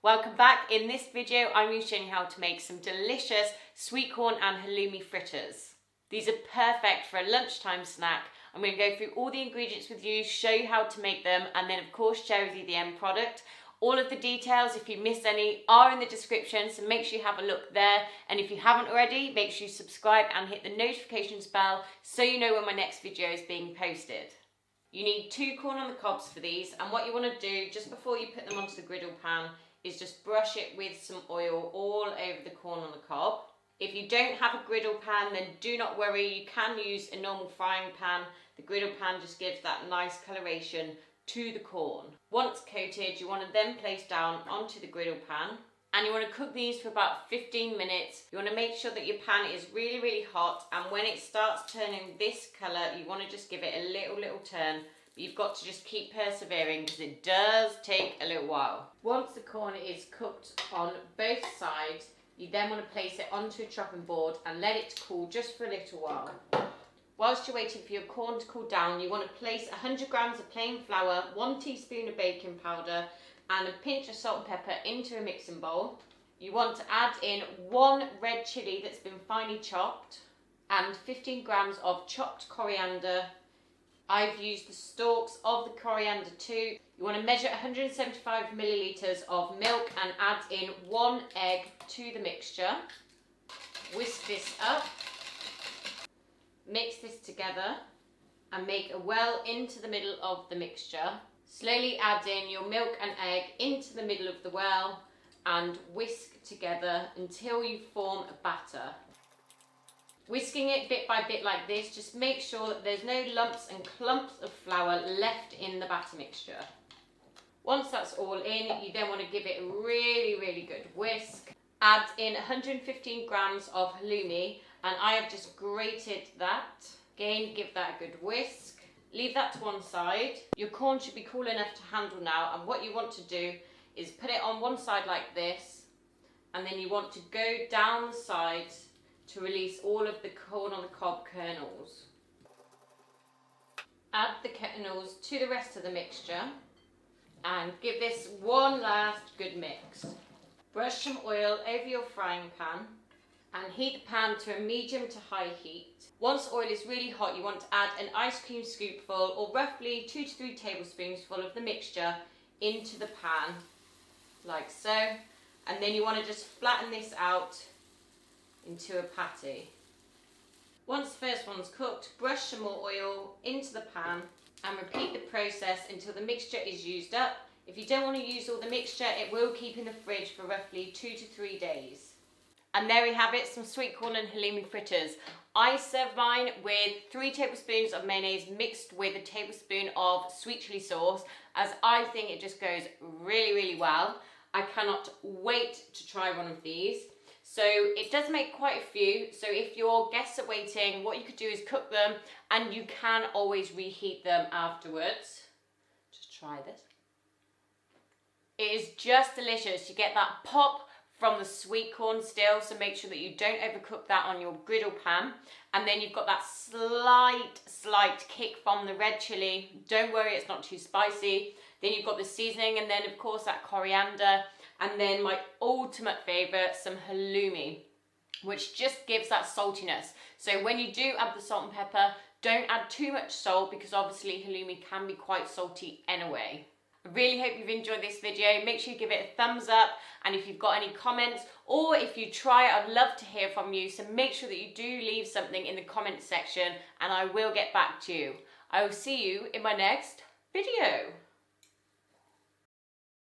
Welcome back. In this video, I'm going to show you how to make some delicious sweet corn and halloumi fritters. These are perfect for a lunchtime snack. I'm going to go through all the ingredients with you, show you how to make them, and then of course share with you the end product. All of the details, if you miss any, are in the description, so make sure you have a look there. And if you haven't already, make sure you subscribe and hit the notifications bell so you know when my next video is being posted. You need 2 corn on the cobs for these, and what you want to do just before you put them onto the griddle pan is just brush it with some oil all over the corn on the cob. If you don't have a griddle pan, then do not worry, you can use a normal frying pan. The griddle pan just gives that nice coloration to the corn. Once coated, you want to then place down onto the griddle pan, and you want to cook these for about 15 minutes. You want to make sure that your pan is really hot, and when it starts turning this colour, you want to just give it a little turn. But you've got to just keep persevering because it does take a little while. Once the corn is cooked on both sides, you then want to place it onto a chopping board and let it cool just for a little while. Whilst you're waiting for your corn to cool down, you want to place 100 grams of plain flour, 1 teaspoon of baking powder, and a pinch of salt and pepper into a mixing bowl. You want to add in 1 red chilli that's been finely chopped and 15 grams of chopped coriander. I've used the stalks of the coriander too. You want to measure 175 millilitres of milk and add in 1 egg to the mixture. Whisk this up. Mix this together and make a well into the middle of the mixture. Slowly add in your milk and egg into the middle of the well and whisk together until you form a batter. Whisking it bit by bit like this, just make sure that there's no lumps and clumps of flour left in the batter mixture. Once that's all in, you then want to give it a really good whisk. Add in 115 grams of halloumi, and I have just grated that. Again, give that a good whisk. Leave that to one side. Your corn should be cool enough to handle now, and what you want to do is put it on one side like this, and then you want to go down the sides to release all of the corn on the cob kernels. Add the kernels to the rest of the mixture and give this one last good mix. Brush some oil over your frying pan and heat the pan to a medium to high heat. Once oil is really hot, you want to add an ice cream scoopful or roughly 2 to 3 tablespoons full of the mixture into the pan, like so. And then you want to just flatten this out into a patty. Once the first one's cooked, brush some more oil into the pan and repeat the process until the mixture is used up. If you don't want to use all the mixture, it will keep in the fridge for roughly 2 to 3 days. And there we have it, some sweet corn and halloumi fritters. I serve mine with 3 tablespoons of mayonnaise mixed with a tablespoon of sweet chilli sauce, as I think it just goes really well. I cannot wait to try one of these. So it does make quite a few, so if your guests are waiting, what you could do is cook them, and you can always reheat them afterwards. Just try this. It is just delicious. You get that pop from the sweet corn still, so make sure that you don't overcook that on your griddle pan. And then you've got that slight kick from the red chilli. Don't worry, it's not too spicy. Then you've got the seasoning, and then of course that coriander. And then my ultimate favourite, some halloumi, which just gives that saltiness. So when you do add the salt and pepper, don't add too much salt because obviously halloumi can be quite salty anyway. I really hope you've enjoyed this video. Make sure you give it a thumbs up, and if you've got any comments or if you try it, I'd love to hear from you. So make sure that you do leave something in the comment section and I will get back to you. I will see you in my next video.